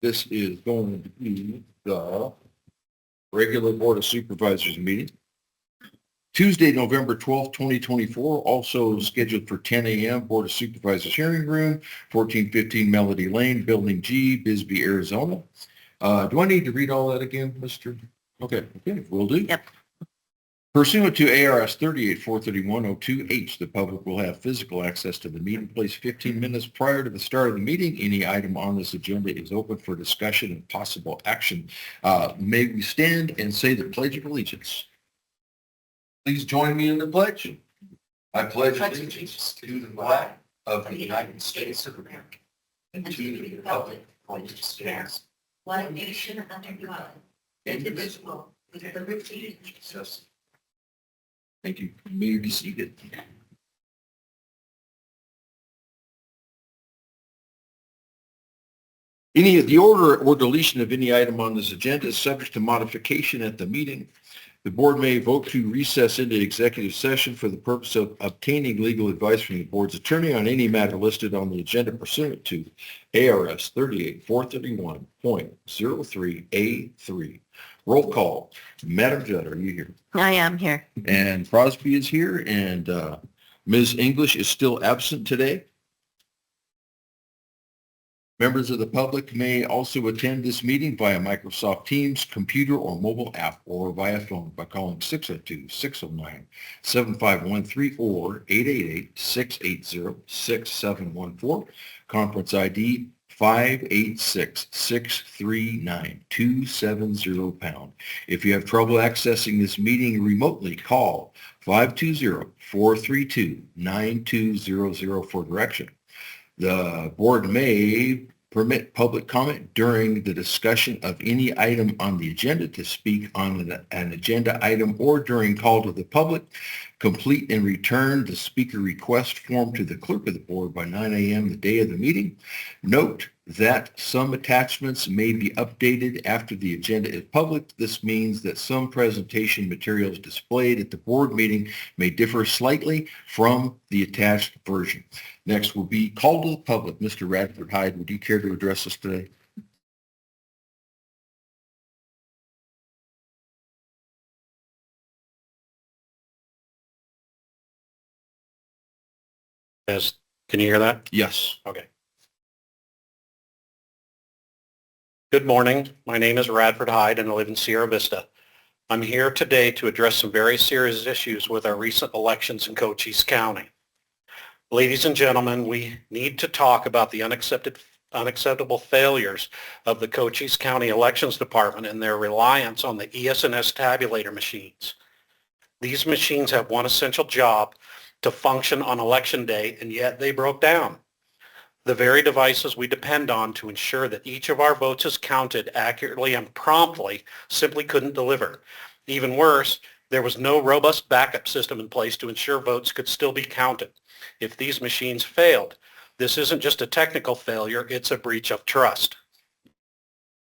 This is going to be the regular Board of Supervisors meeting. Tuesday, November 12th, 2024, also scheduled for 10 a.m. Board of Supervisors hearing room, 1415 Melody Lane, Building G, Bisbee, Arizona. Do I need to read all that again, Mr.? Okay, will do. Yep. Pursuant to ARS 38-431-02H, the public will have physical access to the meeting place 15 minutes prior to the start of the meeting. Any item on this agenda is open for discussion and possible action. May we stand and say the Pledge of Allegiance. Please join me in the pledge. I pledge allegiance to the flag of the United States of America and to the republic for which it stands, one nation under God, indivisible, with liberty and justice. Thank you. You may be seated. Any of the order or deletion of any item on this agenda is subject to modification at the meeting. The board may vote to recess into executive session for the purpose of obtaining legal advice from the board's attorney on any matter listed on the agenda pursuant to ARS 38-431.03A3. Roll call. Madam Judd, are you here? I am here. And Crosby is here, and Ms. English is still absent today. Members of the public may also attend this meeting via Microsoft Teams, computer or mobile app, or via phone by calling 602-609-7513 or 888-680-6714. Conference ID 586-639-270#. If you have trouble accessing this meeting remotely, call 520-432-9200 for direction. The board may permit public comment during the discussion of any item on the agenda to speak on an agenda item or during call to the public. Complete and return the speaker request form to the clerk of the board by 9 a.m. the day of the meeting. Note that some attachments may be updated after the agenda is public. This means that some presentation materials displayed at the board meeting may differ slightly from the attached version. Next will be call to the public. Mr. Radford Hyde, would you care to address us today? Yes. Can you hear that? Yes. Okay. Good morning. My name is Radford Hyde and I live in Sierra Vista. I'm here today to address some very serious issues with our recent elections in Cochise County. Ladies and gentlemen, we need to talk about the unacceptable failures of the Cochise County Elections Department and their reliance on the ES&S tabulator machines. These machines have one essential job: to function on election day, and yet they broke down. The very devices we depend on to ensure that each of our votes is counted accurately and promptly simply couldn't deliver. Even worse, there was no robust backup system in place to ensure votes could still be counted. If these machines failed, this isn't just a technical failure, it's a breach of trust.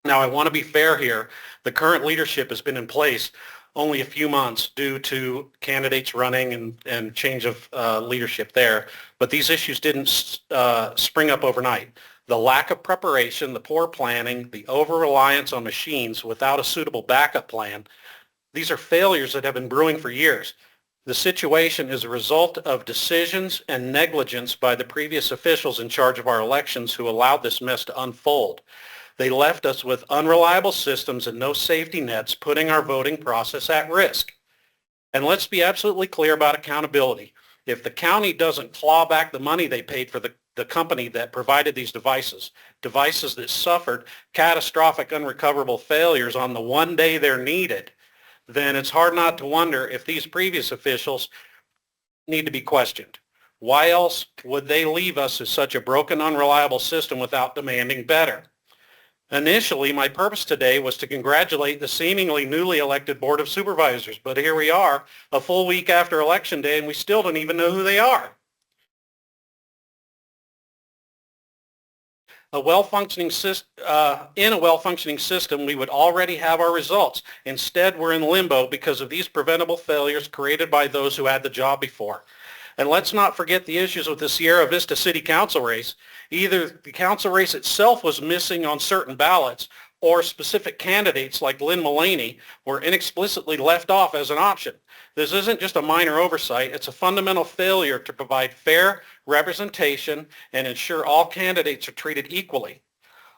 Now, I want to be fair here. The current leadership has been in place only a few months due to candidates running and change of leadership there. But these issues didn't spring up overnight. The lack of preparation, the poor planning, the over-reliance on machines without a suitable backup plan, these are failures that have been brewing for years. The situation is a result of decisions and negligence by the previous officials in charge of our elections who allowed this mess to unfold. They left us with unreliable systems and no safety nets, putting our voting process at risk. And let's be absolutely clear about accountability. If the county doesn't claw back the money they paid for the company that provided these devices that suffered catastrophic unrecoverable failures on the one day they're needed, then it's hard not to wonder if these previous officials need to be questioned. Why else would they leave us as such a broken, unreliable system without demanding better? Initially, my purpose today was to congratulate the seemingly newly elected Board of Supervisors, but here we are, a full week after Election Day, and we still don't even know who they are. In a well-functioning system, we would already have our results. Instead, we're in limbo because of these preventable failures created by those who had the job before. And let's not forget the issues with the Sierra Vista City Council race. Either the council race itself was missing on certain ballots, or specific candidates like Lynn Mullaney were inexplicitly left off as an option. This isn't just a minor oversight, it's a fundamental failure to provide fair representation and ensure all candidates are treated equally.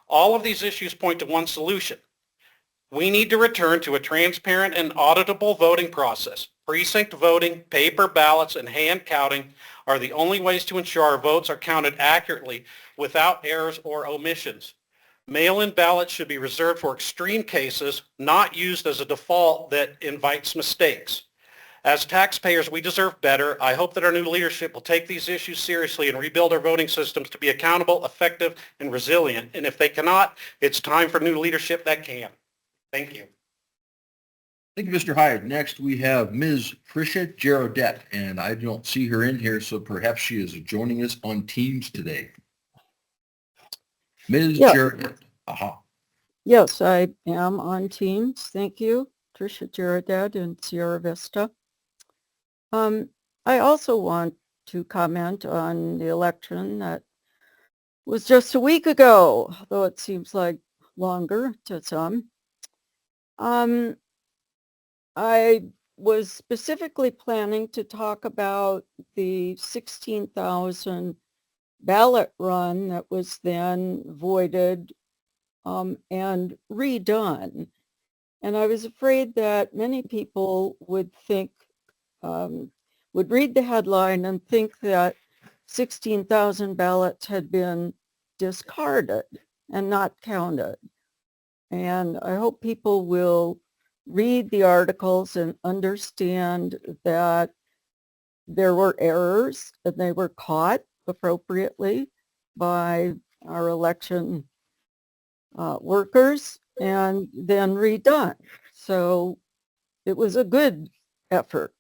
All of these issues point to one solution. We need to return to a transparent and auditable voting process. Precinct voting, paper ballots, and hand counting are the only ways to ensure our votes are counted accurately without errors or omissions. Mail-in ballots should be reserved for extreme cases, not used as a default that invites mistakes. As taxpayers, we deserve better. I hope that our new leadership will take these issues seriously and rebuild our voting systems to be accountable, effective, and resilient. And if they cannot, it's time for new leadership that can. Thank you. Thank you, Mr. Hyde. Next, we have Ms. Tricia Gerardette, and I don't see her in here, so perhaps she is joining us on Teams today. Ms. Yeah. Gerardette. Aha. Yes, I am on Teams. Thank you, Tricia Gerardette in Sierra Vista. I also want to comment on the election that was just a week ago, though it seems like longer to some. I was specifically planning to talk about the 16,000 ballot run that was then voided and redone. And I was afraid that many people would think, would read the headline and think that 16,000 ballots had been discarded and not counted. And I hope people will read the articles and understand that there were errors and they were caught appropriately by our election workers and then redone. So it was a good effort.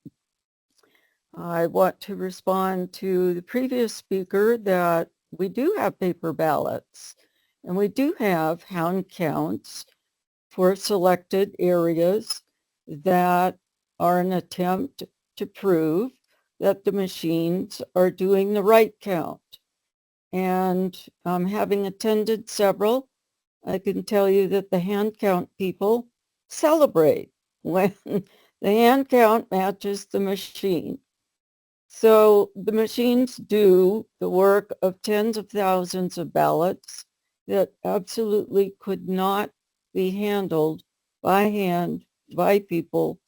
I want to respond to the previous speaker that we do have paper ballots and we do have hand counts for selected areas that are an attempt to prove that the machines are doing the right count. And having attended several, I can tell you that the hand count people celebrate when the hand count matches the machine. So the machines do the work of tens of thousands of ballots that absolutely could not be handled by hand by people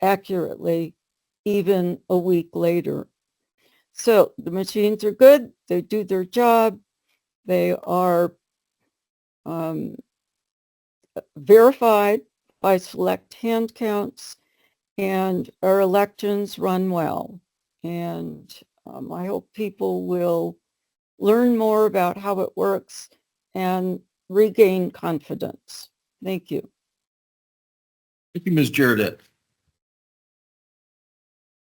accurately even a week later. So the machines are good. They do their job. They are verified by select hand counts, and our elections run well. And I hope people will learn more about how it works and regain confidence. Thank you. Thank you, Ms. Gerardette.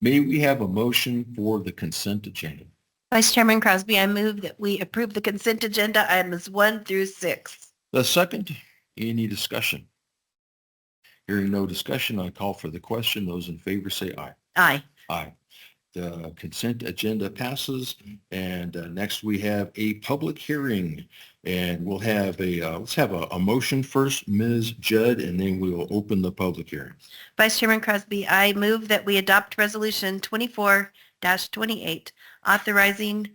May we have a motion for the consent agenda? Vice Chairman Crosby, I move that we approve the consent agenda items 1 through 6. The second, any discussion? Hearing no discussion, I call for the question. Those in favor say aye. Aye. Aye. The consent agenda passes, and next we have a public hearing, and we'll have let's have a motion first, Ms. Judd, and then we will open the public hearing. Vice Chairman Crosby, I move that we adopt Resolution 24-28, authorizing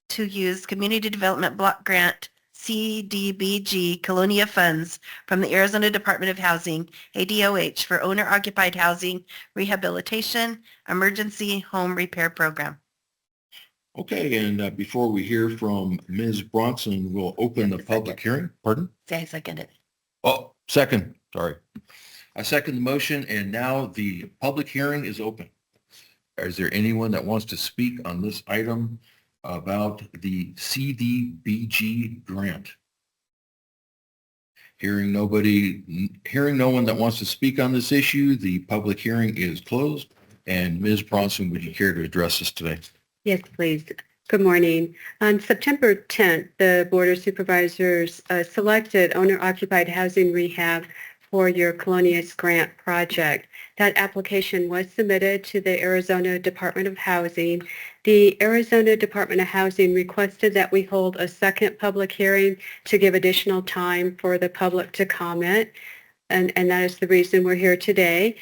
to use Community Development Block Grant CDBG Colonia funds from the Arizona Department of Housing, ADOH, for owner-occupied housing rehabilitation emergency home repair program. Okay, and before we hear from Ms. Bronson, we'll open the public hearing. Pardon? Say I second it. Oh, second, sorry. I second the motion, and now the public hearing is open. Is there anyone that wants to speak on this item about the CDBG grant? Hearing no one that wants to speak on this issue, the public hearing is closed. And Ms. Bronson, would you care to address us today? Yes, please. Good morning. On September 10th, the Board of Supervisors selected owner-occupied housing rehab for your Colonias Grant project. That application was submitted to the Arizona Department of Housing. The Arizona Department of Housing requested that we hold a second public hearing to give additional time for the public to comment, and that is the reason we're here today.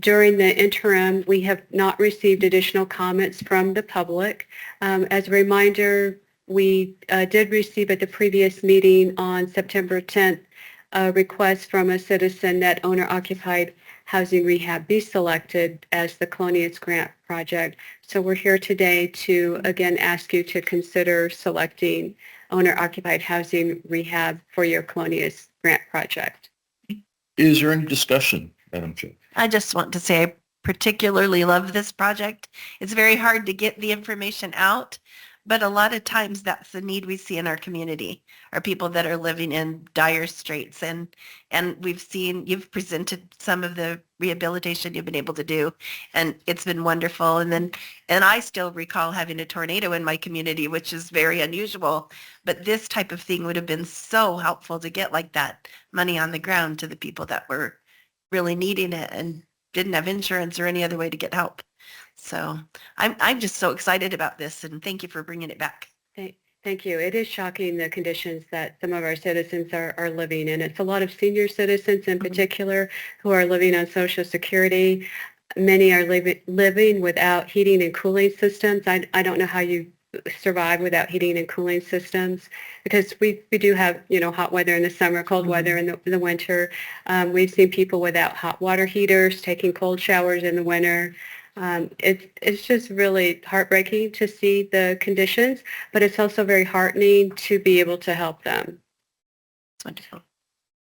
During the interim, we have not received additional comments from the public. As a reminder, we did receive at the previous meeting on September 10th a request from a citizen that owner-occupied housing rehab be selected as the Colonias Grant project. So we're here today to again ask you to consider selecting owner-occupied housing rehab for your Colonias Grant project. Is there any discussion, Madam Chair? I just want to say I particularly love this project. It's very hard to get the information out, but a lot of times that's the need we see in our community, are people that are living in dire straits. And we've seen, you've presented some of the rehabilitation you've been able to do, and it's been wonderful. And I still recall having a tornado in my community, which is very unusual, but this type of thing would have been so helpful to get like that money on the ground to the people that were really needing it and didn't have insurance or any other way to get help. So I'm just so excited about this, and thank you for bringing it back. Thank you. It is shocking the conditions that some of our citizens are living in. It's a lot of senior citizens in particular who are living on Social Security. Many are living without heating and cooling systems. I don't know how you survive without heating and cooling systems, because we do have, hot weather in the summer, cold weather in the winter. We've seen people without hot water heaters, taking cold showers in the winter. It's just really heartbreaking to see the conditions, but it's also very heartening to be able to help them. It's wonderful.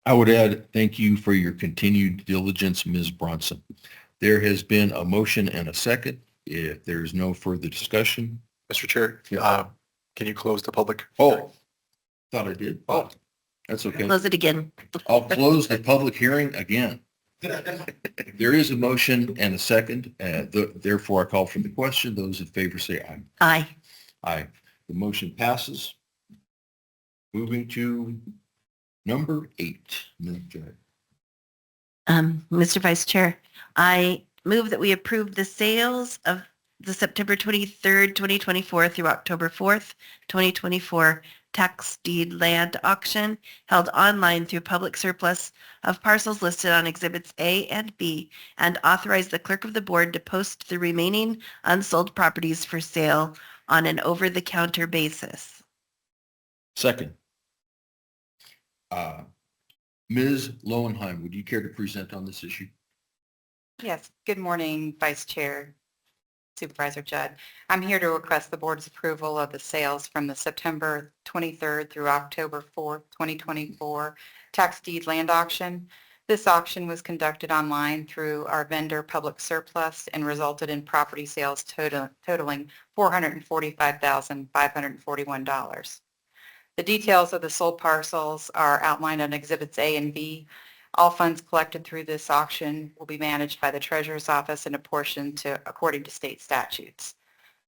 I would add, thank you for your continued diligence, Ms. Bronson. There has been a motion and a second. If there is no further discussion. Mr. Chair, Yeah. can you close the public? Oh, thought I did. Oh, that's okay. Close it again. I'll close the public hearing again. There is a motion and a second. Therefore, I call for the question. Those in favor say aye. Aye. Aye. The motion passes. Moving to number 8. Ms. Judd. Mr. Vice Chair, I move that we approve the sales of the September 23rd, 2024 through October 4th, 2024 tax deed land auction held online through public surplus of parcels listed on Exhibits A and B, and authorize the clerk of the board to post the remaining unsold properties for sale on an over-the-counter basis. Second. Ms. Lowenheim, would you care to present on this issue? Yes, good morning, Vice Chair, Supervisor Judd. I'm here to request the board's approval of the sales from the September 23rd through October 4th, 2024 tax deed land auction. This auction was conducted online through our vendor public surplus and resulted in property sales totaling $445,541. The details of the sold parcels are outlined on Exhibits A and B. All funds collected through this auction will be managed by the Treasurer's Office and apportioned according to state statutes.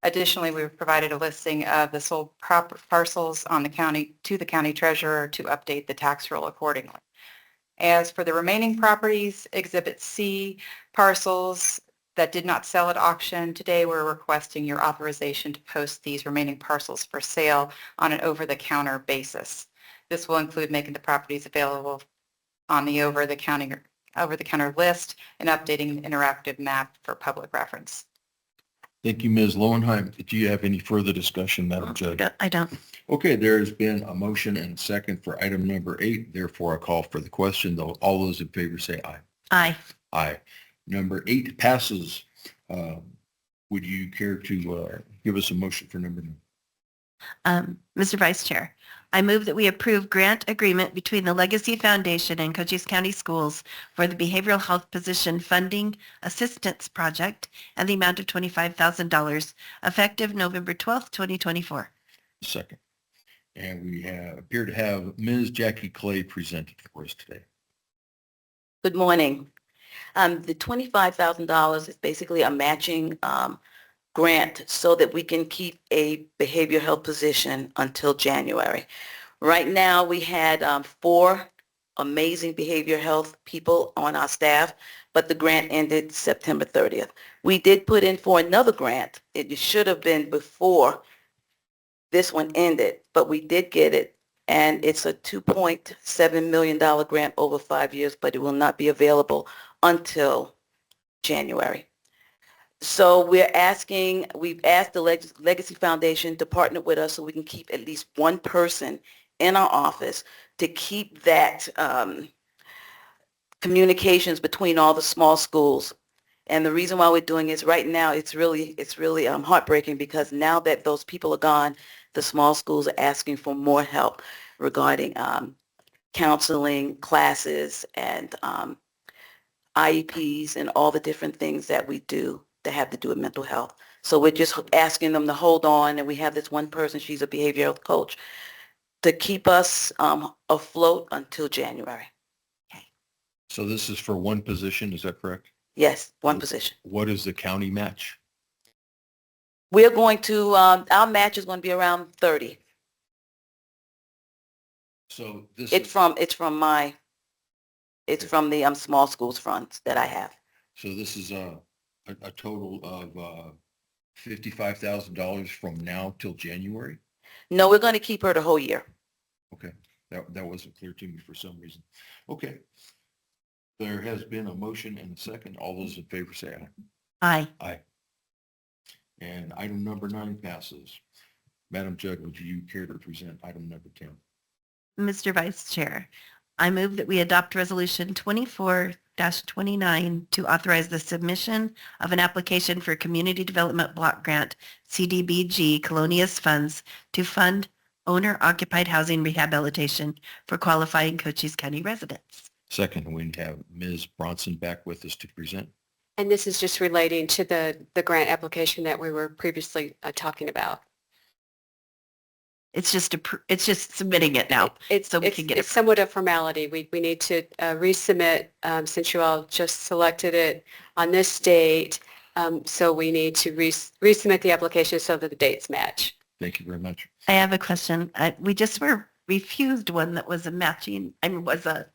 Additionally, we've provided a listing of the sold parcels on the county to the county treasurer to update the tax roll accordingly. As for the remaining properties, Exhibit C parcels that did not sell at auction, today we're requesting your authorization to post these remaining parcels for sale on an over-the-counter basis. This will include making the properties available on the over-the-counter list and updating the interactive map for public reference. Thank you, Ms. Lowenheim. Do you have any further discussion, Madam Judge? I don't. Okay, there has been a motion and a second for item number 8. Therefore, I call for the question. All those in favor say aye. Aye. Aye. Number 8 passes. Would you care to give us a motion for number 9? Mr. Vice Chair, I move that we approve grant agreement between the Legacy Foundation and Cochise County Schools for the Behavioral Health Position Funding Assistance Project and the amount of $25,000 effective November 12th, 2024. Second. And we appear to have Ms. Jackie Clay presented for us today. Good morning. The $25,000 is basically a matching grant so that we can keep a behavioral health position until January. Right now, we had 4 amazing behavioral health people on our staff, but the grant ended September 30th. We did put in for another grant. It should have been before this one ended, but we did get it. And it's a $2.7 million grant over 5 years, but it will not be available until January. So we've asked the Legacy Foundation to partner with us so we can keep at least one person in our office to keep that communications between all the small schools. And the reason why we're doing is right now it's really heartbreaking because now that those people are gone, the small schools are asking for more help regarding counseling, classes, and IEPs and all the different things that we do that have to do with mental health. So we're just asking them to hold on, and we have this one person, she's a behavioral health coach, to keep us afloat until January. So this is for one position, is that correct? Yes, one position. What is the county match? We're going to, our match is going to be around 30. So this It's is, from the small schools funds that I have. so this is a total of $55,000 from now till January? No, we're going to keep her the whole year. Okay, that wasn't clear to me for some reason. Okay. There has been a motion and a second. All those in favor say aye. Aye. Aye. And item number 9 passes. Madam Judge, would you care to present item number 10? Mr. Vice Chair, I move that we adopt Resolution 24-29 to authorize the submission of an application for Community Development Block Grant, CDBG Colonias Funds to fund owner-occupied housing rehabilitation for qualifying Cochise County residents. Second, we have Ms. Bronson back with us to present. And this is just relating to the grant application that we were previously talking about. It's just submitting it now. So we can get it. It's somewhat a formality. We need to resubmit since you all just selected it on this date. So we need to resubmit the application so that the dates match. Thank you very much. I have a question. We just were refused one that was a matching, was a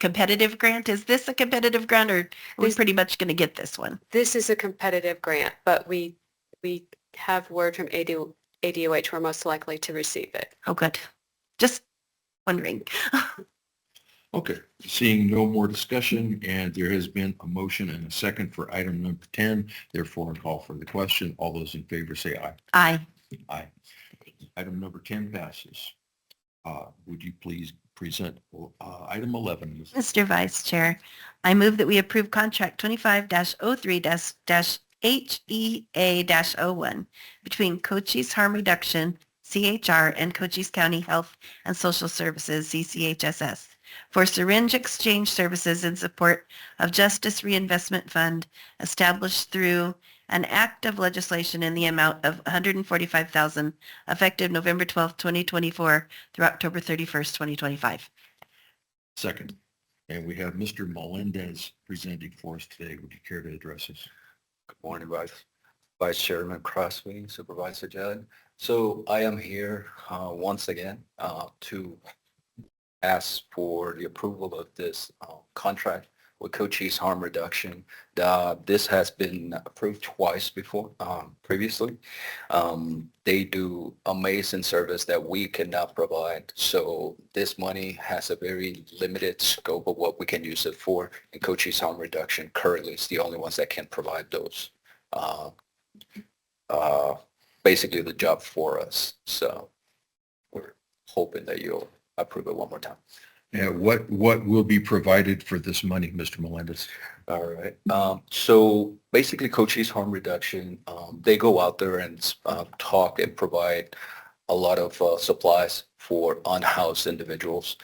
competitive grant. Is this a competitive grant, or are we pretty much going to get this one? This is a competitive grant, but we have word from ADOH we're most likely to receive it. Oh, good. Just wondering. Okay, seeing no more discussion, and there has been a motion and a second for item number 10. Therefore, I call for the question. All those in favor say aye. Aye. Aye. Item number 10 passes. Would you please present item 11? Mr. Vice Chair, I move that we approve contract 25-03-HEA-01 between Cochise Harm Reduction, CHR, and Cochise County Health and Social Services, CCHSS, for syringe exchange services in support of Justice Reinvestment Fund established through an act of legislation in the amount of $145,000 effective November 12, 2024 through October 31st, 2025. Second. And we have Mr. Melendez presenting for us today. Would you care to address us? Good morning, Vice Chairman Crosby, Supervisor Judd. So I am here once again to ask for the approval of this contract with Cochise Harm Reduction. This has been approved twice before, previously. They do amazing service that we cannot provide. So this money has a very limited scope of what we can use it for. And Cochise Harm Reduction currently is the only ones that can provide those, basically the job for us. So we're hoping that you'll approve it one more time. Yeah, what will be provided for this money, Mr. Melendez? All right. So basically Cochise Harm Reduction, they go out there and talk and provide a lot of supplies for unhoused individuals.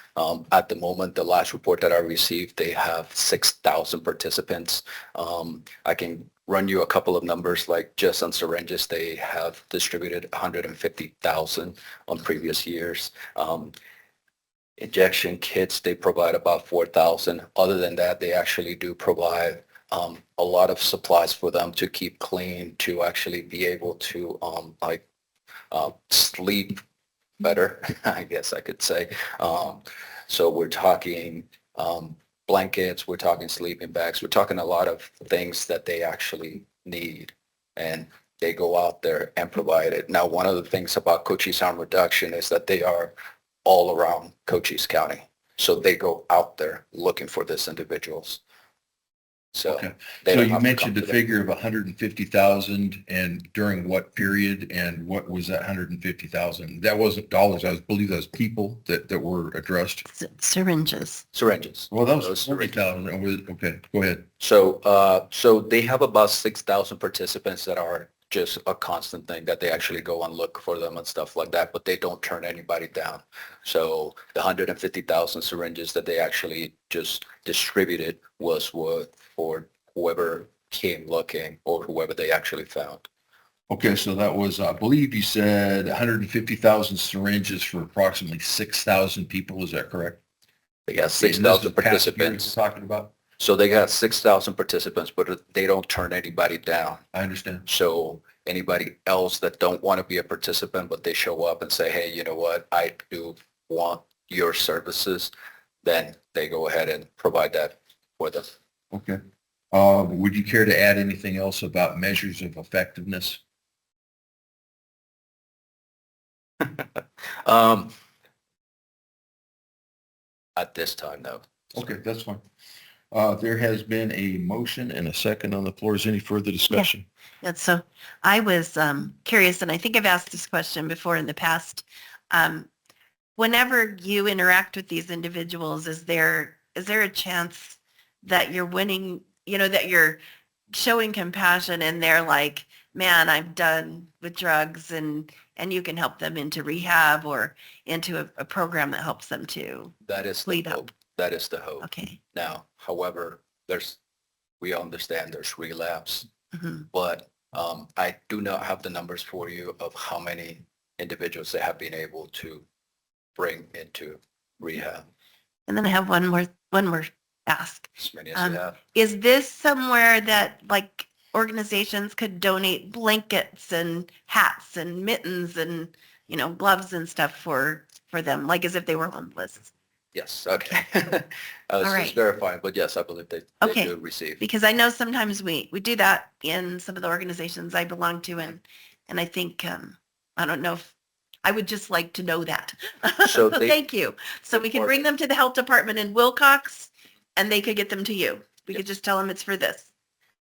At the moment, the last report that I received, they have 6,000 participants. I can run you a couple of numbers, like just on syringes, they have distributed 150,000 on previous years. Injection kits, they provide about 4,000. Other than that, they actually do provide a lot of supplies for them to keep clean, to actually be able to sleep better, I guess I could say. So we're talking blankets, we're talking sleeping bags, we're talking a lot of things that they actually need. And they go out there and provide it. Now, one of the things about Cochise Harm Reduction is that they are all around Cochise County. So they go out there looking for these individuals. So Okay. they So don't you have to mentioned come the to them. figure of 150,000 and during what period and what was that 150,000? That wasn't dollars. I believe that was people that were addressed. Syringes. Syringes. Well, that was Those syringes. 40,000. Okay, go ahead. So they have about 6,000 participants that are just a constant thing that they actually go and look for them and stuff like that, but they don't turn anybody down. So the 150,000 syringes that they actually just distributed was what for whoever came looking or whoever they actually found. Okay, so that was, I believe you said 150,000 syringes for approximately 6,000 people. Is that correct? They got And this is 6,000 past years participants. we're talking about? So they got 6,000 participants, but they don't turn anybody down. I understand. So anybody else that don't want to be a participant, but they show up and say, hey, you know what, I do want your services, then they go ahead and provide that for them. Okay. Would you care to add anything else about measures of effectiveness? At this time, no. Okay, that's fine. There has been a motion and a second on the floor. Is any further discussion? And so I was curious, and I think I've asked this question before in the past. Whenever you interact with these individuals, is there a chance that you're winning, that you're showing compassion and they're like, man, I'm done with drugs and you can help them into rehab or into a program that helps them to That is the clean up? hope. That is the hope. Okay. Now, however, we understand there's relapse, Mhm. but I do not have the numbers for you of how many individuals they have been able to bring into rehab. And then I have one more ask. As many as you have. Is this somewhere that like organizations could donate blankets and hats and mittens and, gloves and stuff for them, like as if they were homeless? Yes, okay. I was All right. just verifying, but yes, I believe they Okay. do receive. Because I know sometimes we do that in some of the organizations I belong to, and I think, I don't know if, I would just like to know that. So Thank you. So we could bring them to the health department in Wilcox and they could get them to you. We could just tell them it's for this.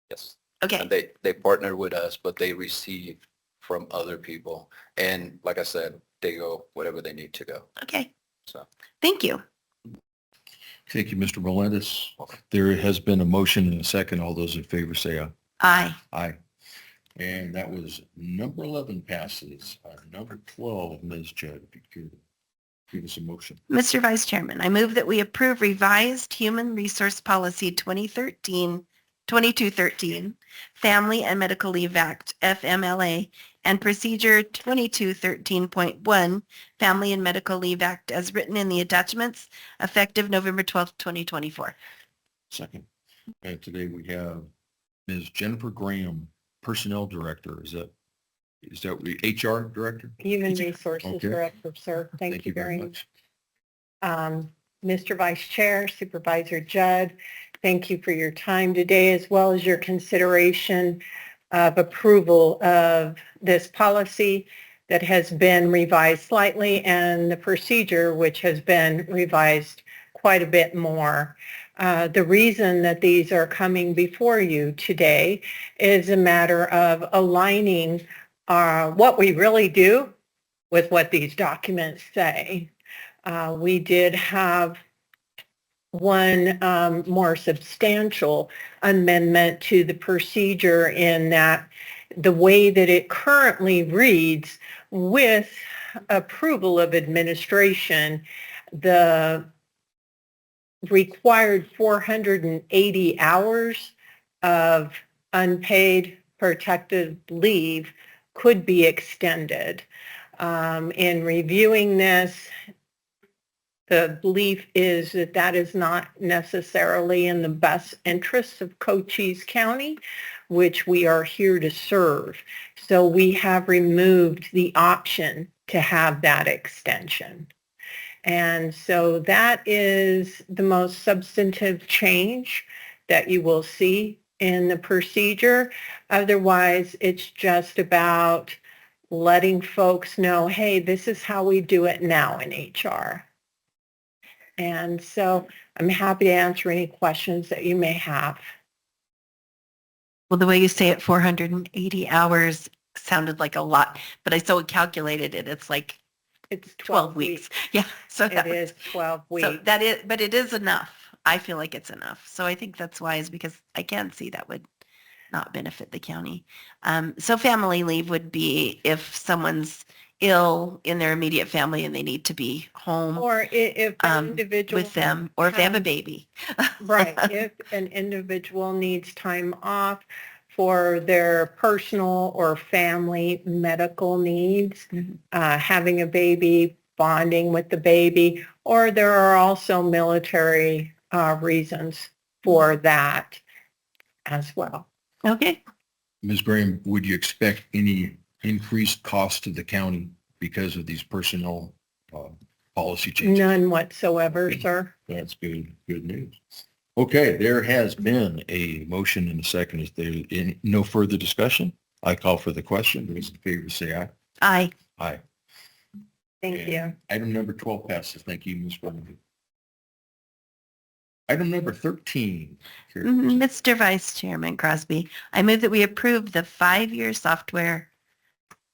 Yes. Okay. And they partner with us, but they receive from other people. And like I said, they go whatever they need to go. Okay. So. Thank you. Thank you, Mr. Melendez. There has been a motion and a second. All those in favor say aye. Aye. Aye. And that was number 11 passes. Number 12, Ms. Judd, if you could give us a motion. Mr. Vice Chairman, I move that we approve revised Human Resource Policy 2213, Family and Medical Leave Act, FMLA, and Procedure 2213.1, Family and Medical Leave Act, as written in the attachments, effective November 12th, 2024. Second. And today we have Ms. Jennifer Graham, Personnel Director. Is that HR Director? Human Resources Okay. Director, sir. Thank you very much. Mr. Vice Chair, Supervisor Judd, thank you for your time today, as well as your consideration of approval of this policy that has been revised slightly and the procedure which has been revised quite a bit more. The reason that these are coming before you today is a matter of aligning what we really do with what these documents say. We did have one more substantial amendment to the procedure in that the way that it currently reads with approval of administration, the required 480 hours of unpaid protected leave could be extended. In reviewing this, the belief is that that is not necessarily in the best interests of Cochise County, which we are here to serve. So we have removed the option to have that extension. And so that is the most substantive change that you will see in the procedure. Otherwise, it's just about letting folks know, hey, this is how we do it now in HR. And so I'm happy to answer any questions that you may have. Well, the way you say it, 480 hours sounded like a lot, but I so calculated it. It's like It's 12 weeks. Yeah. So It is 12 weeks. So that is, but it is enough. I feel like it's enough. So I think that's wise because I can see that would not benefit the county. So family leave would be if someone's ill in their immediate family and they need to be home Or if an individual with them, or if they have a has- baby. Right. If an individual needs time off for their personal or family medical needs, having a baby, bonding with the baby, or there are also military reasons for that as well. Okay. Ms. Graham, would you expect any increased cost to the county because of these personnel policy changes? None whatsoever, sir. That's good news. Okay, there has been a motion and a second. Is there no further discussion? I call for the question. Those in favor say aye. Aye. Aye. Thank you. Item number 12 passes. Thank you, Ms. Graham. Item number 13. Mr. Vice Chairman Crosby, I move that we approve the 5-year software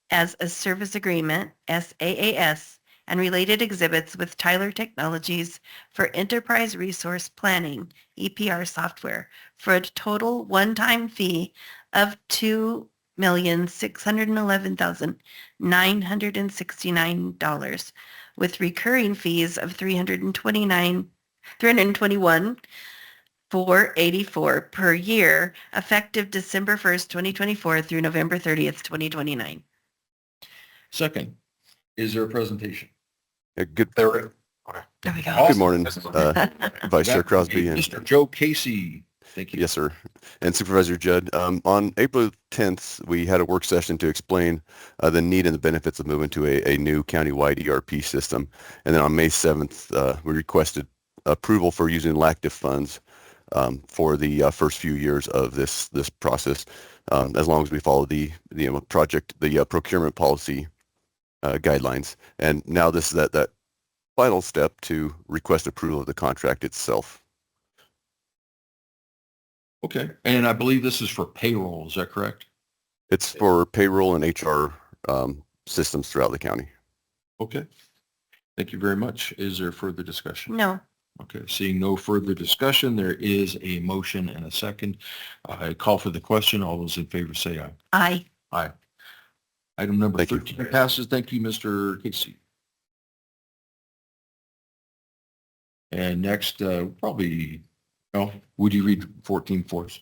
as a service agreement, SAAS, and related exhibits with Tyler Technologies for Enterprise Resource Planning, EPR software, for a total one-time fee of $2,611,969, with recurring fees of $321,484 per year, effective December 1st, 2024 through November 30th, 2029. Second, is there a presentation? Good, There, There we go. Awesome. good morning, Vice Chair Crosby and Mr. Joe Casey. Thank you. yes, sir, and Supervisor Judd. On April 10th, we had a work session to explain the need and the benefits of moving to a new countywide ERP system. And then on May 7th, we requested approval for using LACTIV funds for the first few years of this process, as long as we follow the procurement policy guidelines. And now this is that final step to request approval of the contract itself. Okay, and I believe this is for payroll. Is that correct? It's for payroll and HR systems throughout the county. Okay. Thank you very much. Is there further discussion? No. Okay, seeing no further discussion, there is a motion and a second. I call for the question. All those in favor say aye. Aye. Aye. Item number Thank you. 13 passes. Thank you, Mr. Casey. And next, would you read 14 for us?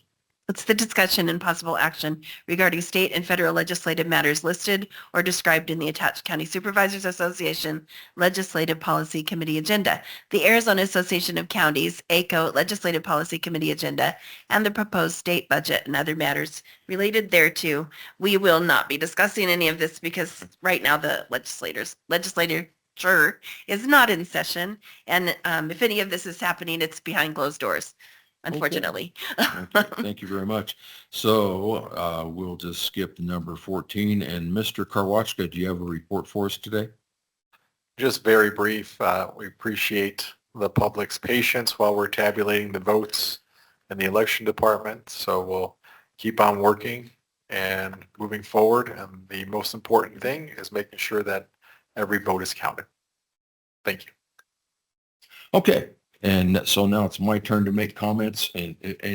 It's the discussion and possible action regarding state and federal legislative matters listed or described in the attached County Supervisors Association Legislative Policy Committee agenda, the Arizona Association of Counties, ACO Legislative Policy Committee agenda, and the proposed state budget and other matters related thereto. We will not be discussing any of this because right now the legislature is not in session. And if any of this is happening, it's behind closed doors, unfortunately. Okay, thank you very much. So we'll just skip number 14. And Mr. Karwachka, do you have a report for us today? Just very brief. We appreciate the public's patience while we're tabulating the votes in the election department. So we'll keep on working and moving forward. And the most important thing is making sure that every vote is counted. Thank you. Okay. And so now it's my turn to make comments, and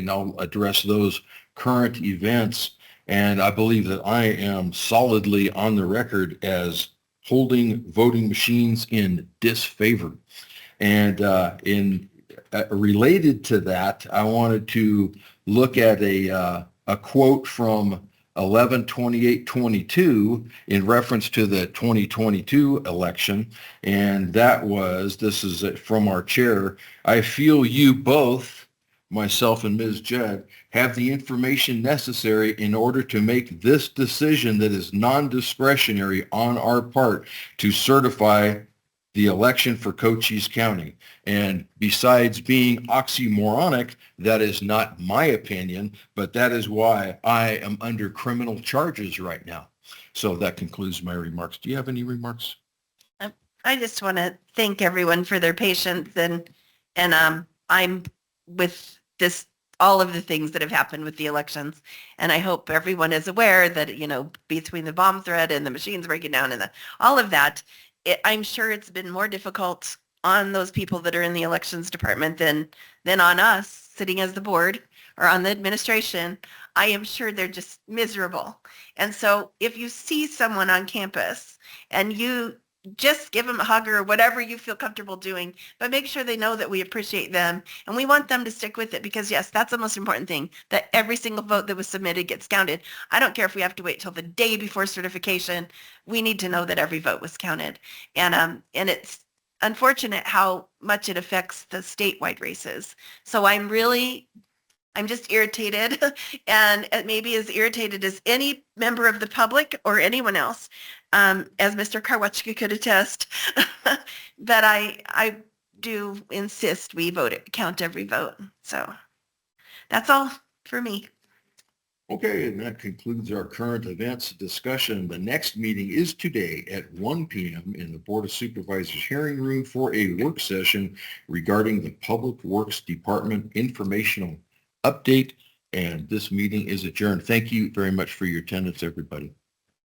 I'll address those current events. And I believe that I am solidly on the record as holding voting machines in disfavor. And related to that, I wanted to look at a quote from 11/28/22 in reference to the 2022 election. And this is from our chair. I feel you both, myself and Ms. Judd, have the information necessary in order to make this decision that is non-discretionary on our part to certify the election for Cochise County. And besides being oxymoronic, that is not my opinion, but that is why I am under criminal charges right now. So that concludes my remarks. Do you have any remarks? I just want to thank everyone for their patience and I'm with this all of the things that have happened with the elections, and I hope everyone is aware that between the bomb threat and the machines breaking down and all of that, I'm sure it's been more difficult on those people that are in the elections department than on us sitting as the board or on the administration. I am sure they're just miserable, and so if you see someone on campus and you just give them a hug or whatever you feel comfortable doing, but make sure they know that we appreciate them and we want them to stick with it, because yes, that's the most important thing, that every single vote that was submitted gets counted. I don't care if we have to wait till the day before certification. We need to know that every vote was counted. And it's unfortunate how much it affects the statewide races. So I'm just irritated and maybe as irritated as any member of the public or anyone else, as Mr. Karwachka could attest, that I do insist we count every vote. So that's all for me. Okay, and that concludes our current events discussion. The next meeting is today at 1 p.m. in the Board of Supervisors hearing room for a work session regarding the Public Works Department informational update, and this meeting is adjourned. Thank you very much for your attendance, everybody.